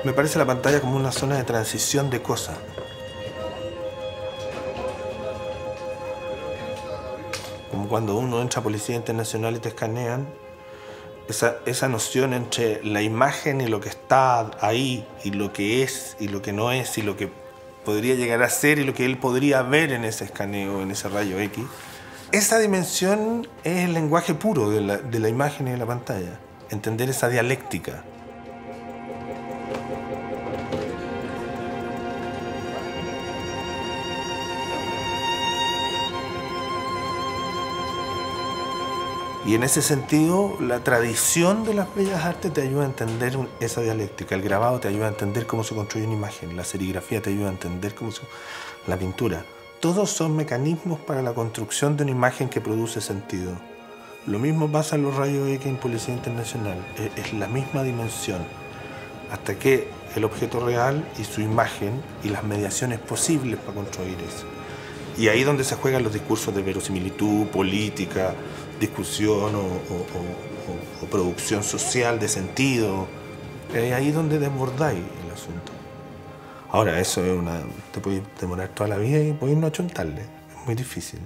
Me parece la pantalla como una zona de transición de cosas. Como cuando uno entra a Policía Internacional y te escanean, esa noción entre la imagen y lo que está ahí, y lo que es, y lo que no es, y lo que podría llegar a ser, y lo que él podría ver en ese escaneo, en ese rayo X. Esa dimensión es el lenguaje puro de la imagen y de la pantalla. Entender esa dialéctica. Y en ese sentido, la tradición de las bellas artes te ayuda a entender esa dialéctica. El grabado te ayuda a entender cómo se construye una imagen. La serigrafía te ayuda a entender la pintura. Todos son mecanismos para la construcción de una imagen que produce sentido. Lo mismo pasa en los rayos X en Policía Internacional. Es la misma dimensión. Hasta que el objeto real y su imagen y las mediaciones posibles para construir eso. Y ahí es donde se juegan los discursos de verosimilitud, política, discusión o producción social de sentido. Ahí es donde desbordáis el asunto. Ahora, eso es te puede demorar toda la vida y podéis no achontarle. Es muy difícil.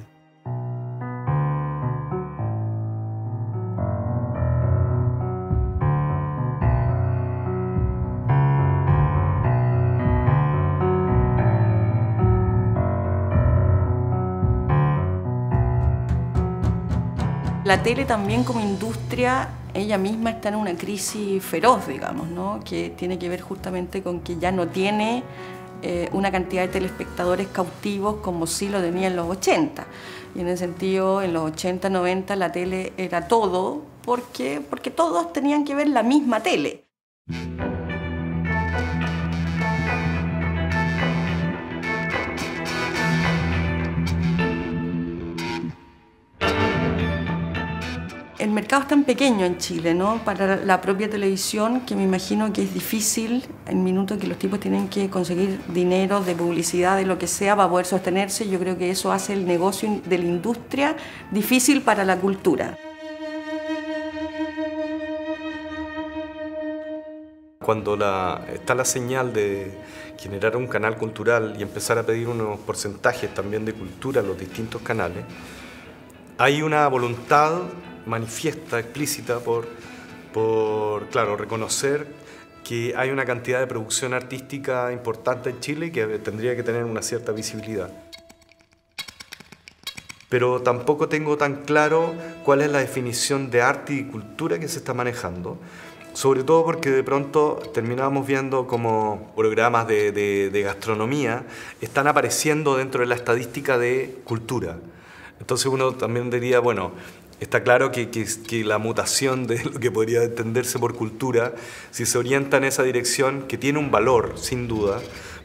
La tele también como industria, ella misma está en una crisis feroz, digamos, ¿no? Que tiene que ver justamente con que ya no tiene una cantidad de telespectadores cautivos como sí lo tenía en los 80. Y en ese sentido, en los 80, 90, la tele era todo, porque todos tenían que ver la misma tele. El mercado es tan pequeño en Chile, ¿no? Para la propia televisión, que me imagino que es difícil, el minuto que los tipos tienen que conseguir dinero de publicidad, de lo que sea, para poder sostenerse. Yo creo que eso hace el negocio de la industria difícil para la cultura. Cuando está la señal de generar un canal cultural y empezar a pedir unos porcentajes también de cultura a los distintos canales, hay una voluntad manifiesta, explícita, por claro, reconocer que hay una cantidad de producción artística importante en Chile y que tendría que tener una cierta visibilidad. Pero tampoco tengo tan claro cuál es la definición de arte y cultura que se está manejando, sobre todo porque de pronto terminamos viendo como programas de gastronomía están apareciendo dentro de la estadística de cultura. Entonces uno también diría, bueno, está claro que la mutación de lo que podría entenderse por cultura, si se orienta en esa dirección, que tiene un valor, sin duda,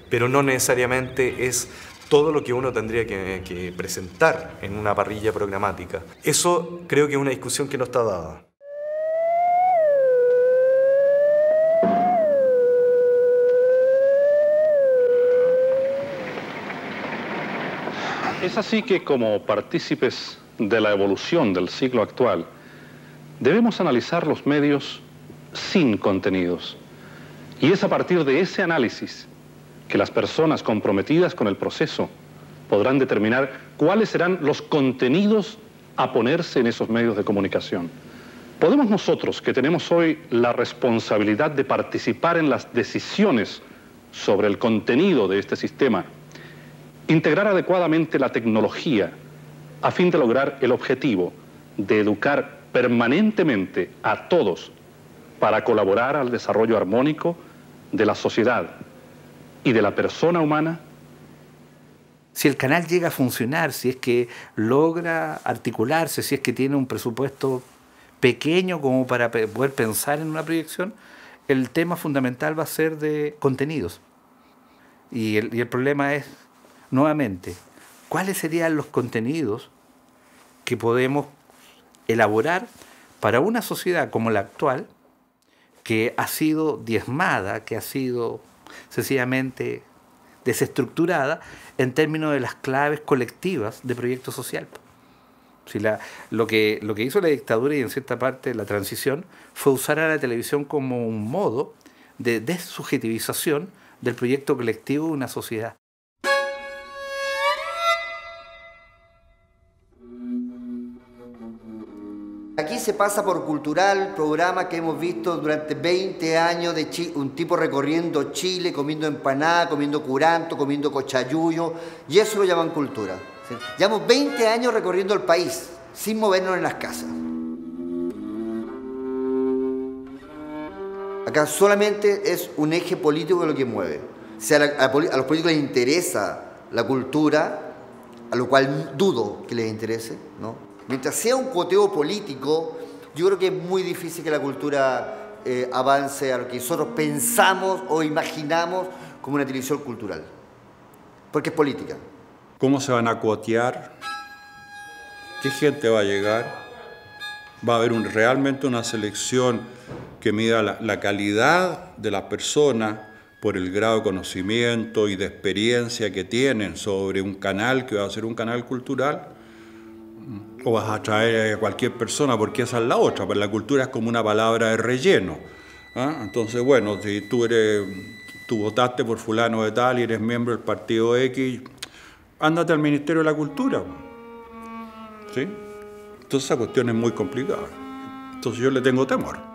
pero no necesariamente es todo lo que uno tendría que presentar en una parrilla programática. Eso creo que es una discusión que no está dada. Es así que, como partícipes de la evolución del siglo actual, debemos analizar los medios sin contenidos. Y es a partir de ese análisis que las personas comprometidas con el proceso podrán determinar cuáles serán los contenidos a ponerse en esos medios de comunicación. Podemos nosotros, que tenemos hoy la responsabilidad de participar en las decisiones sobre el contenido de este sistema, integrar adecuadamente la tecnología a fin de lograr el objetivo de educar permanentemente a todos para colaborar al desarrollo armónico de la sociedad y de la persona humana. Si el canal llega a funcionar, si es que logra articularse, si es que tiene un presupuesto pequeño como para poder pensar en una proyección, el tema fundamental va a ser de contenidos. Y el problema es, nuevamente, ¿cuáles serían los contenidos que podemos elaborar para una sociedad como la actual, que ha sido diezmada, que ha sido sencillamente desestructurada en términos de las claves colectivas de proyecto social? Si lo que hizo la dictadura y en cierta parte la transición fue usar a la televisión como un modo de desubjetivización del proyecto colectivo de una sociedad. Aquí se pasa por Cultural, programa que hemos visto durante 20 años de un tipo recorriendo Chile, comiendo empanada, comiendo curanto, comiendo cochayuyo, y eso lo llaman cultura. ¿Sí? Llevamos 20 años recorriendo el país, sin movernos en las casas. Acá solamente es un eje político lo que mueve. O sea, a los políticos les interesa la cultura, a lo cual dudo que les interese, ¿no? Mientras sea un cuoteo político, yo creo que es muy difícil que la cultura avance a lo que nosotros pensamos o imaginamos como una televisión cultural. Porque es política. ¿Cómo se van a cuotear? ¿Qué gente va a llegar? ¿Va a haber realmente una selección que mida la calidad de las personas por el grado de conocimiento y de experiencia que tienen sobre un canal que va a ser un canal cultural? ¿O vas a traer a cualquier persona? Porque esa es la otra, pues la cultura es como una palabra de relleno. ¿Ah? Entonces, bueno, si tú votaste por fulano de tal y eres miembro del partido X, ándate al Ministerio de la Cultura. ¿Sí? Entonces esa cuestión es muy complicada. Entonces yo le tengo temor.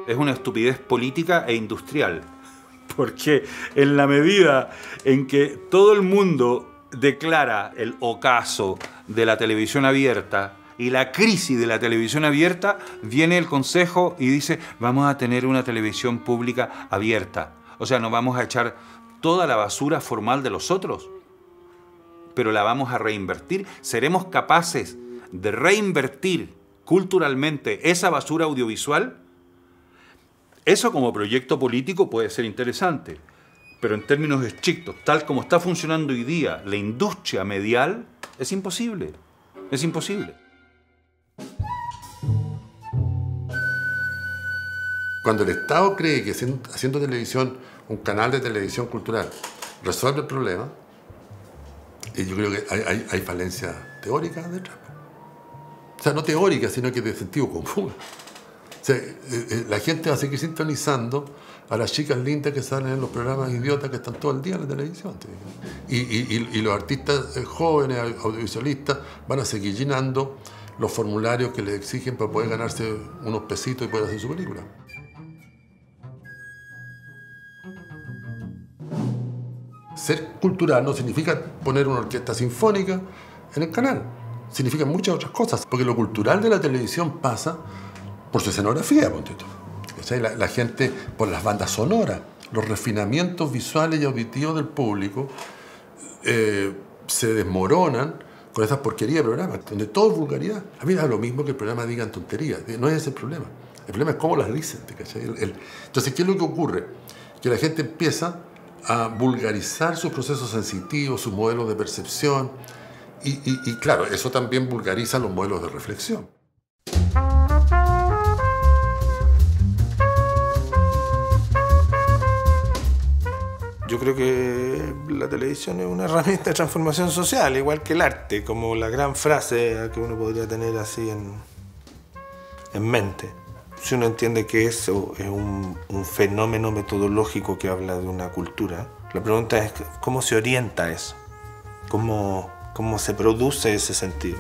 Es una estupidez política e industrial, porque en la medida en que todo el mundo declara el ocaso de la televisión abierta y la crisis de la televisión abierta, viene el Consejo y dice, vamos a tener una televisión pública abierta. O sea, nos vamos a echar toda la basura formal de los otros, pero la vamos a reinvertir. ¿Seremos capaces de reinvertir culturalmente esa basura audiovisual? Eso como proyecto político puede ser interesante, pero en términos estrictos, tal como está funcionando hoy día la industria medial, es imposible. Es imposible. Cuando el Estado cree que haciendo televisión, un canal de televisión cultural, resuelve el problema, yo creo que hay falencia teórica detrás. O sea, no teórica, sino que de sentido común. O sea, la gente va a seguir sintonizando a las chicas lindas que salen en los programas idiotas que están todo el día en la televisión. Y los artistas jóvenes, audiovisualistas, van a seguir llenando los formularios que les exigen para poder ganarse unos pesitos y poder hacer su película. Ser cultural no significa poner una orquesta sinfónica en el canal. Significa muchas otras cosas. Porque lo cultural de la televisión pasa por su escenografía, ponte tú. La gente, por las bandas sonoras, los refinamientos visuales y auditivos del público se desmoronan con esas porquerías de programas, donde todo es vulgaridad. A mí me da lo mismo que el programa digan tonterías, no es ese el problema. El problema es cómo las dicen. Entonces, ¿qué es lo que ocurre? Que la gente empieza a vulgarizar sus procesos sensitivos, sus modelos de percepción, y claro, eso también vulgariza los modelos de reflexión. Yo creo que la televisión es una herramienta de transformación social, igual que el arte, como la gran frase que uno podría tener así en mente. Si uno entiende que eso es un fenómeno metodológico que habla de una cultura, la pregunta es cómo se orienta eso, cómo se produce ese sentido.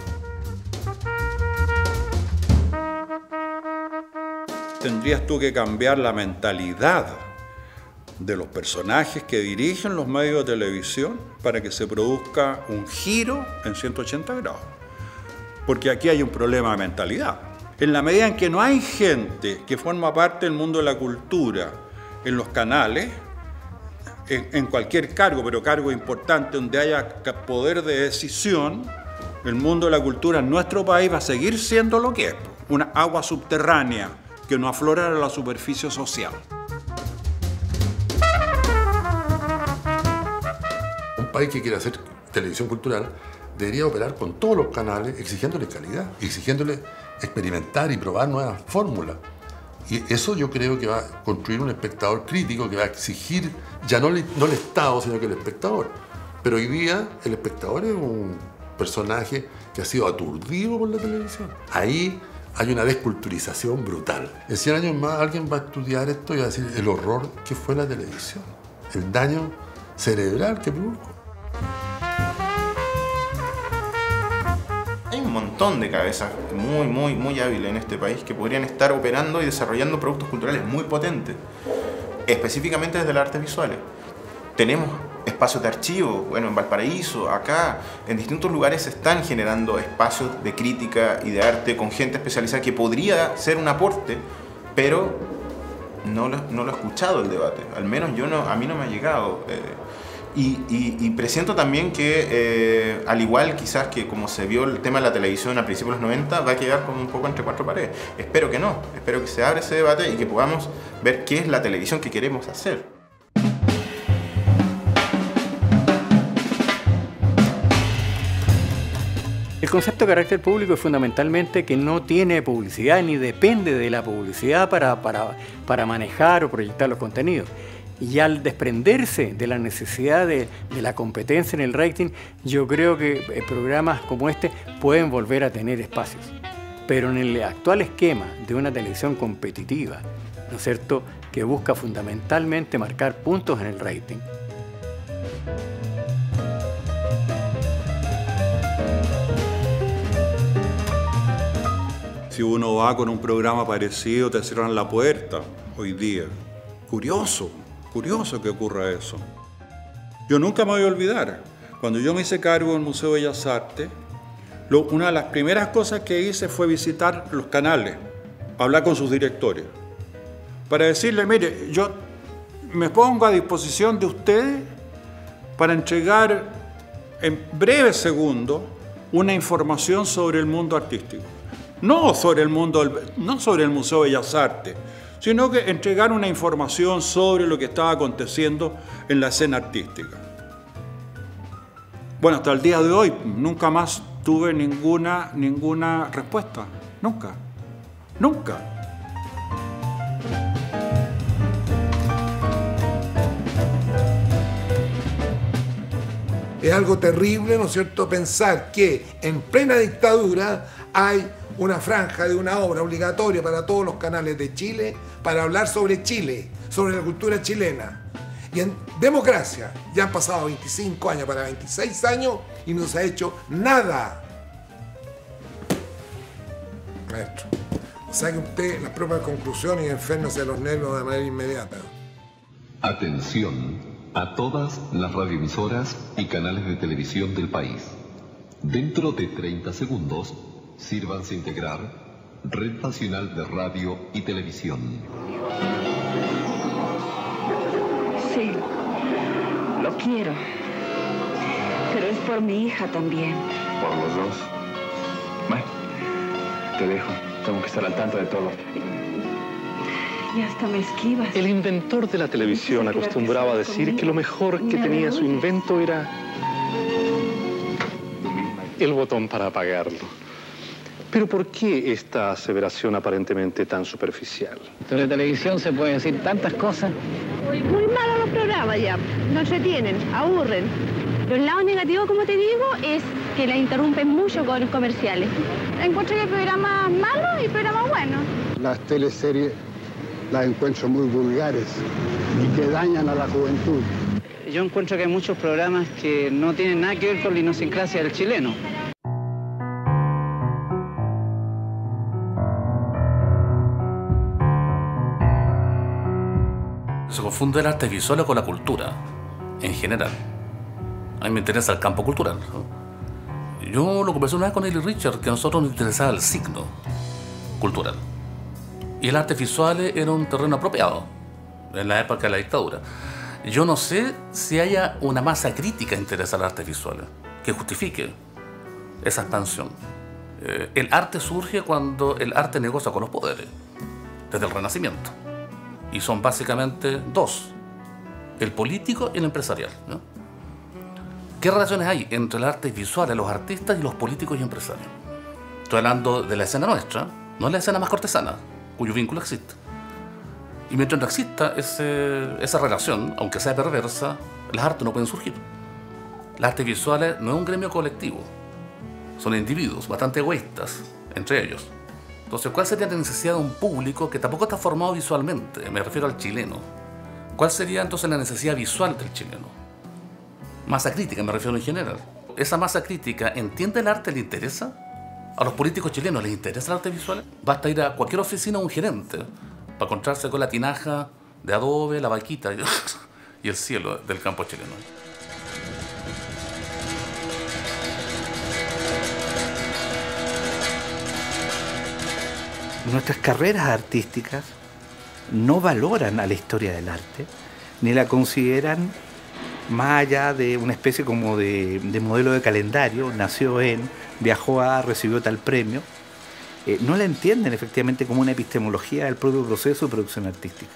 Tendrías tú que cambiar la mentalidad de los personajes que dirigen los medios de televisión para que se produzca un giro en 180 grados. Porque aquí hay un problema de mentalidad. En la medida en que no hay gente que forma parte del mundo de la cultura en los canales, en cualquier cargo, pero cargo importante donde haya poder de decisión, el mundo de la cultura en nuestro país va a seguir siendo lo que es, una agua subterránea que no aflora a la superficie social. Un país que quiere hacer televisión cultural debería operar con todos los canales exigiéndole calidad, exigiéndole experimentar y probar nuevas fórmulas. Y eso yo creo que va a construir un espectador crítico que va a exigir ya no el Estado, sino que el espectador. Pero hoy día el espectador es un personaje que ha sido aturdido por la televisión. Ahí hay una desculturización brutal. En 100 años más alguien va a estudiar esto y va a decir el horror que fue la televisión, el daño cerebral que produjo. Hay un montón de cabezas muy hábiles en este país que podrían estar operando y desarrollando productos culturales muy potentes, específicamente desde las artes visuales. Tenemos espacios de archivo, bueno, en Valparaíso, acá, en distintos lugares se están generando espacios de crítica y de arte con gente especializada que podría ser un aporte, pero no lo he escuchado el debate, al menos a mí no me ha llegado. Y presiento también que, al igual quizás que como se vio el tema de la televisión a principios de los 90, va a quedar como un poco entre cuatro paredes. Espero que no, espero que se abra ese debate y que podamos ver qué es la televisión que queremos hacer. El concepto de carácter público es fundamentalmente que no tiene publicidad ni depende de la publicidad para manejar o proyectar los contenidos. Y al desprenderse de la necesidad de la competencia en el rating, yo creo que programas como este pueden volver a tener espacios. Pero en el actual esquema de una televisión competitiva, ¿no es cierto?, que busca fundamentalmente marcar puntos en el rating, si uno va con un programa parecido, te cierran la puerta hoy día. Curioso que ocurra eso. Yo nunca me voy a olvidar, cuando yo me hice cargo del Museo de Bellas Artes, una de las primeras cosas que hice fue visitar los canales, hablar con sus directores, para decirle, mire, yo me pongo a disposición de ustedes para entregar en breves segundos una información sobre el mundo artístico. No sobre el Museo de Bellas Artes, sino que entregar una información sobre lo que estaba aconteciendo en la escena artística. Bueno, hasta el día de hoy nunca más tuve ninguna respuesta. Nunca. Es algo terrible, ¿no es cierto?, pensar que en plena dictadura hay una franja de una obra obligatoria para todos los canales de Chile para hablar sobre Chile, sobre la cultura chilena. Y en democracia ya han pasado 25 años para 26 años y no se ha hecho nada. Maestro, saque usted las propias conclusiones y enférmese los nervios de manera inmediata. Atención a todas las radioemisoras y canales de televisión del país. Dentro de 30 segundos, sírvanse integrar Red Nacional de Radio y Televisión. Sí, lo quiero. Pero es por mi hija también. Por los dos. Bueno, te dejo. Tengo que estar al tanto de todo. Y hasta me esquivas. El inventor de la televisión acostumbraba a decir que lo mejor que tenía su invento era el botón para apagarlo. Pero ¿por qué esta aseveración aparentemente tan superficial? Sobre televisión se pueden decir tantas cosas. Muy malos los programas ya, no entretienen, aburren. Pero el lado negativo, como te digo, es que la interrumpen mucho con los comerciales. Encuentro que hay programas malos y programas buenos. Las teleseries las encuentro muy vulgares y que dañan a la juventud. Yo encuentro que hay muchos programas que no tienen nada que ver con la idiosincrasia del chileno. Se confunde el arte visual con la cultura, en general. A mí me interesa el campo cultural. Yo lo conversé una vez con Eli Richard, que a nosotros nos interesaba el signo cultural. Y el arte visual era un terreno apropiado en la época de la dictadura. Yo no sé si haya una masa crítica interesada al arte visual que justifique esa expansión. El arte surge cuando el arte negocia con los poderes, desde el Renacimiento. Y son básicamente dos, el político y el empresarial, ¿no? ¿Qué relaciones hay entre el arte visual, los artistas y los políticos y empresarios? Estoy hablando de la escena nuestra, no la escena más cortesana, cuyo vínculo existe. Y mientras no exista esa relación, aunque sea perversa, las artes no pueden surgir. Las artes visuales no es un gremio colectivo, son individuos bastante egoístas entre ellos. Entonces, ¿cuál sería la necesidad de un público que tampoco está formado visualmente? Me refiero al chileno. ¿Cuál sería entonces la necesidad visual del chileno? Masa crítica, me refiero en general. ¿Esa masa crítica entiende el arte, le interesa? ¿A los políticos chilenos les interesa el arte visual? Basta ir a cualquier oficina a un gerente para encontrarse con la tinaja de adobe, la vaquita y el cielo del campo chileno. Nuestras carreras artísticas no valoran a la historia del arte, ni la consideran más allá de una especie como de modelo de calendario. Nació en, viajó a, recibió tal premio. No la entienden efectivamente como una epistemología del propio proceso de producción artística.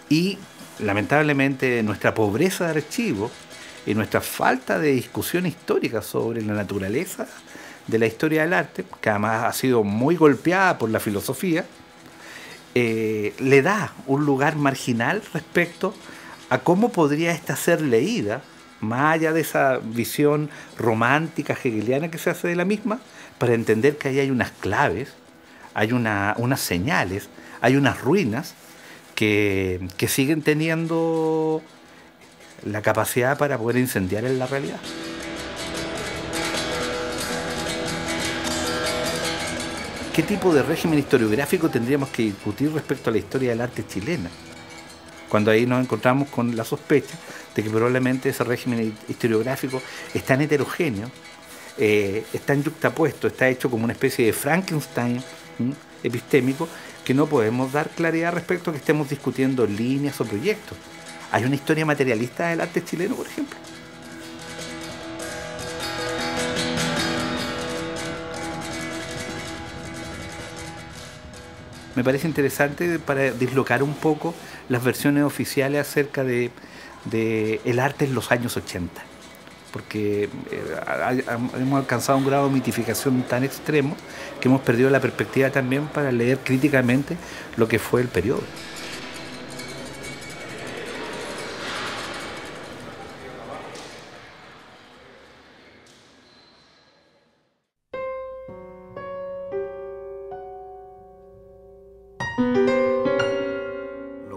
Y lamentablemente nuestra pobreza de archivo y nuestra falta de discusión histórica sobre la naturaleza de la historia del arte, que además ha sido muy golpeada por la filosofía, le da un lugar marginal respecto a cómo podría esta ser leída, más allá de esa visión romántica hegeliana que se hace de la misma, para entender que ahí hay unas claves, hay unas señales, hay unas ruinas que siguen teniendo la capacidad para poder incendiar en la realidad. ¿Qué tipo de régimen historiográfico tendríamos que discutir respecto a la historia del arte chilena? Cuando ahí nos encontramos con la sospecha de que probablemente ese régimen historiográfico es tan heterogéneo, es tan yuxtapuesto, está hecho como una especie de Frankenstein epistémico, que no podemos dar claridad respecto a que estemos discutiendo líneas o proyectos. ¿Hay una historia materialista del arte chileno, por ejemplo? Me parece interesante para dislocar un poco las versiones oficiales acerca de el arte en los años 80, porque hemos alcanzado un grado de mitificación tan extremo que hemos perdido la perspectiva también para leer críticamente lo que fue el periodo.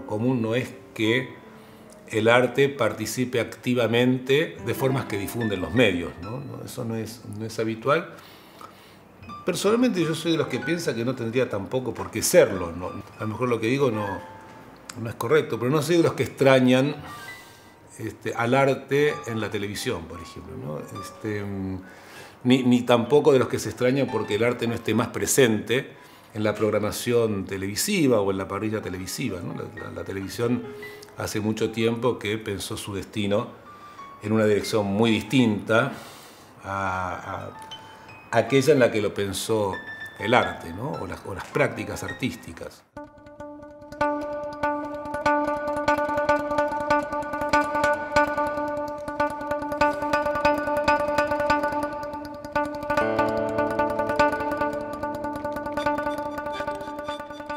Común no es que el arte participe activamente de formas que difunden los medios, ¿no? Eso no es habitual. Personalmente yo soy de los que piensa que no tendría tampoco por qué serlo, ¿no? A lo mejor lo que digo no es correcto, pero no soy de los que extrañan al arte en la televisión, por ejemplo, ¿no? Ni tampoco de los que se extrañan porque el arte no esté más presente en la programación televisiva o en la parrilla televisiva, ¿no? La televisión hace mucho tiempo que pensó su destino en una dirección muy distinta a aquella en la que lo pensó el arte, ¿no? o las prácticas artísticas.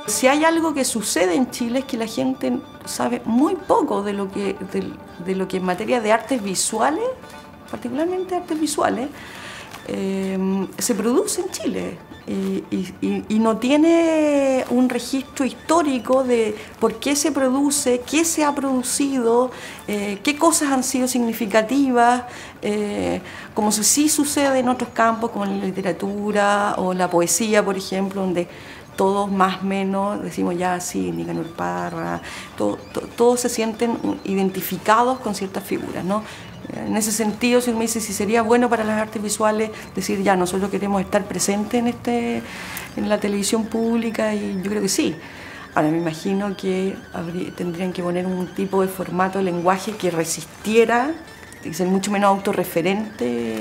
Si hay algo que sucede en Chile es que la gente sabe muy poco de lo que en materia de artes visuales, particularmente artes visuales, se produce en Chile y no tiene un registro histórico de por qué se produce, qué se ha producido, qué cosas han sido significativas, como sí sucede en otros campos como en la literatura o la poesía, por ejemplo, donde todos más o menos decimos ya sí, Nicanor Parra, todos se sienten identificados con ciertas figuras, ¿no? En ese sentido, si uno me dice si sería bueno para las artes visuales decir ya nosotros queremos estar presentes en la televisión pública, y yo creo que sí. Ahora me imagino que tendrían que poner un tipo de formato de lenguaje que resistiera, que ser mucho menos autorreferente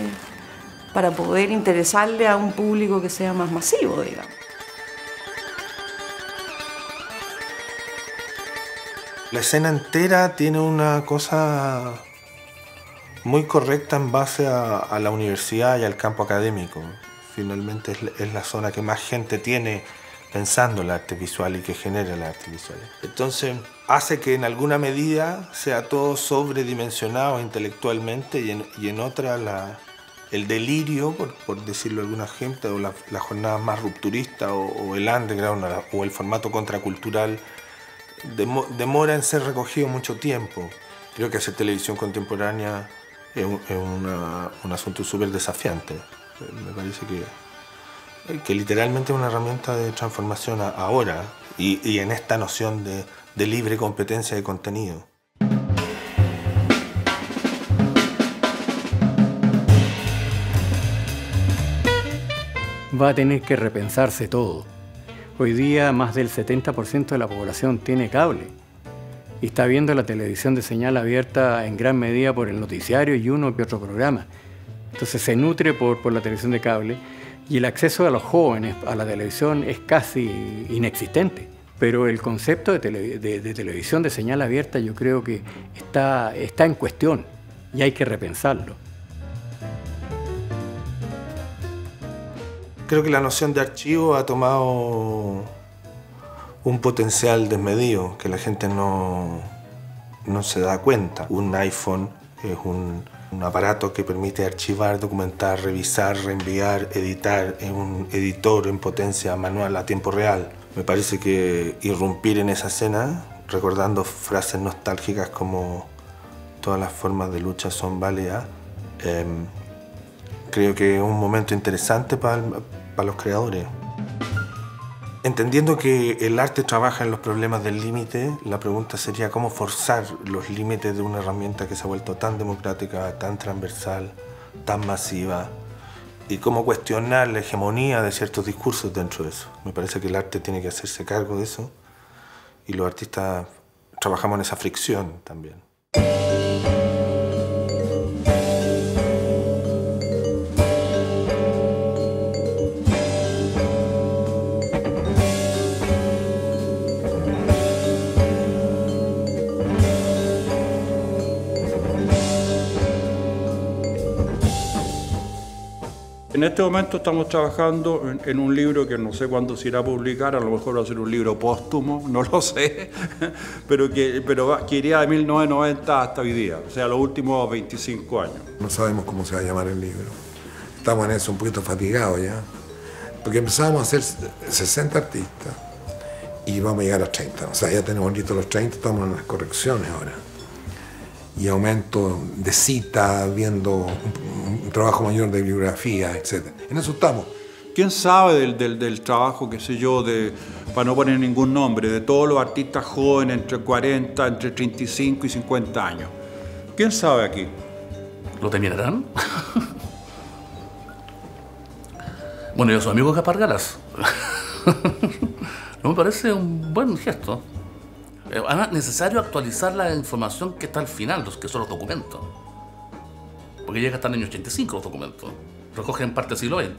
para poder interesarle a un público que sea más masivo, digamos. La escena entera tiene una cosa muy correcta en base a la universidad y al campo académico. Finalmente es la zona que más gente tiene pensando en el arte visual y que genera el arte visual. Entonces hace que en alguna medida sea todo sobredimensionado intelectualmente y en otra el delirio, por decirlo de alguna gente, o la jornada más rupturista, o el underground, o el formato contracultural, demora en ser recogido mucho tiempo. Creo que hacer televisión contemporánea es un asunto súper desafiante. Me parece que literalmente es una herramienta de transformación ahora y en esta noción de libre competencia de contenido. Va a tener que repensarse todo. Hoy día más del 70% de la población tiene cable y está viendo la televisión de señal abierta en gran medida por el noticiario y uno que otro programa. Entonces se nutre por la televisión de cable y el acceso de los jóvenes a la televisión es casi inexistente. Pero el concepto de televisión de señal abierta yo creo que está en cuestión y hay que repensarlo. Creo que la noción de archivo ha tomado un potencial desmedido que la gente no se da cuenta. Un iPhone es un aparato que permite archivar, documentar, revisar, reenviar, editar. Es un editor en potencia manual a tiempo real. Me parece que irrumpir en esa escena, recordando frases nostálgicas como todas las formas de lucha son válidas, creo que es un momento interesante para los creadores. Entendiendo que el arte trabaja en los problemas del límite, la pregunta sería cómo forzar los límites de una herramienta que se ha vuelto tan democrática, tan transversal, tan masiva, y cómo cuestionar la hegemonía de ciertos discursos dentro de eso. Me parece que el arte tiene que hacerse cargo de eso y los artistas trabajamos en esa fricción también. En este momento estamos trabajando en un libro que no sé cuándo se irá a publicar, a lo mejor va a ser un libro póstumo, no lo sé, pero que iría de 1990 hasta hoy día, o sea, los últimos 25 años. No sabemos cómo se va a llamar el libro. Estamos en eso un poquito fatigados ya, porque empezamos a hacer 60 artistas y vamos a llegar a 30. O sea, ya tenemos listos los 30, estamos en las correcciones ahora. Y aumento de cita, viendo un trabajo mayor de bibliografía, etc. En eso estamos. ¿Quién sabe del trabajo, qué sé yo, para no poner ningún nombre, de todos los artistas jóvenes entre 40, entre 35 y 50 años? ¿Quién sabe aquí? ¿Lo terminarán? Bueno, yo soy amigo de Gaspar Galas. No me parece un buen gesto. Además, necesario actualizar la información que está al final, que son los documentos. Porque llega hasta el año 85 los documentos. Recogen parte del siglo XX.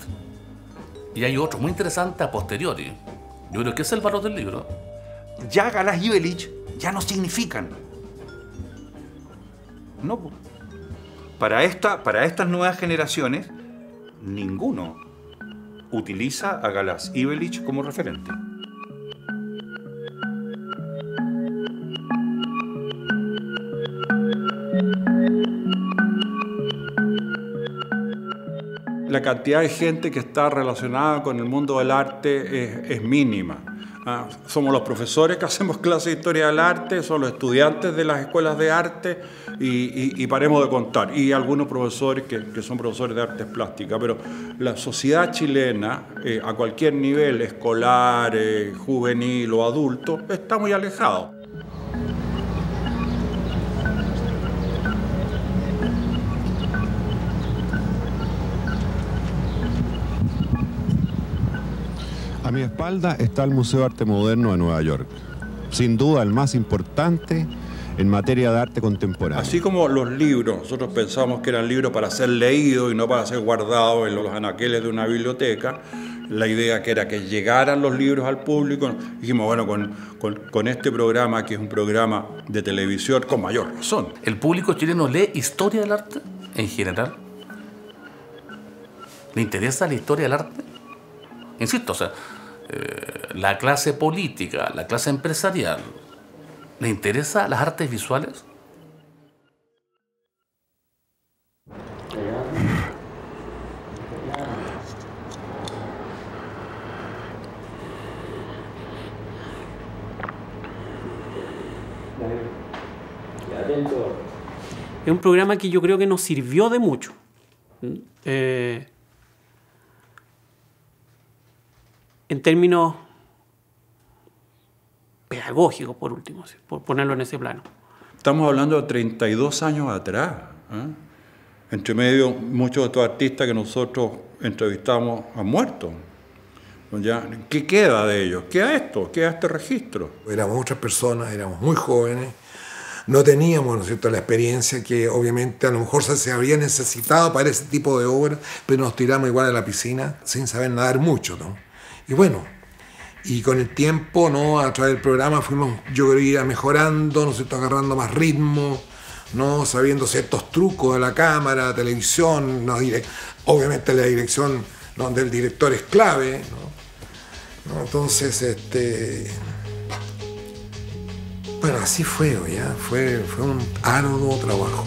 Y hay otros muy interesantes a posteriori. Yo creo que ese es el valor del libro. Ya Galás y Ibelich ya no significan. No. Para estas nuevas generaciones, ninguno utiliza a Galás y Ibelich como referente. La cantidad de gente que está relacionada con el mundo del arte es mínima. Somos los profesores que hacemos clases de historia del arte, son los estudiantes de las escuelas de arte y paremos de contar. Y algunos profesores que son profesores de artes plásticas. Pero la sociedad chilena, a cualquier nivel, escolar, juvenil o adulto, está muy alejado. A mi espalda está el Museo de Arte Moderno de Nueva York, sin duda el más importante en materia de arte contemporáneo. Así como los libros, nosotros pensamos que eran libros para ser leídos y no para ser guardados en los anaqueles de una biblioteca, la idea que era que llegaran los libros al público, dijimos, bueno, con este programa, que es un programa de televisión, con mayor razón. ¿El público chileno lee historia del arte en general? ¿Le interesa la historia del arte? Insisto, o sea, la clase política, la clase empresarial, ¿le interesa las artes visuales? Es un programa que yo creo que nos sirvió de mucho. En términos pedagógicos, por último, por ponerlo en ese plano. Estamos hablando de 32 años atrás. Entre medio, muchos de estos artistas que nosotros entrevistamos han muerto. ¿Ya? ¿Qué queda de ellos? ¿Queda esto? ¿Queda este registro? Éramos otras personas, éramos muy jóvenes, no teníamos, ¿no es cierto?, la experiencia que obviamente a lo mejor se habría necesitado para ese tipo de obra, pero nos tiramos igual a la piscina sin saber nadar mucho, ¿no? Y bueno, y con el tiempo, ¿no?, a través del programa fuimos, yo creo, ir mejorando, ¿no es cierto?, agarrando más ritmo, ¿no?, sabiendo ciertos trucos de la cámara, televisión, ¿no? Obviamente la dirección donde el director es clave, ¿no? Entonces, bueno, así fue, ya fue un arduo trabajo.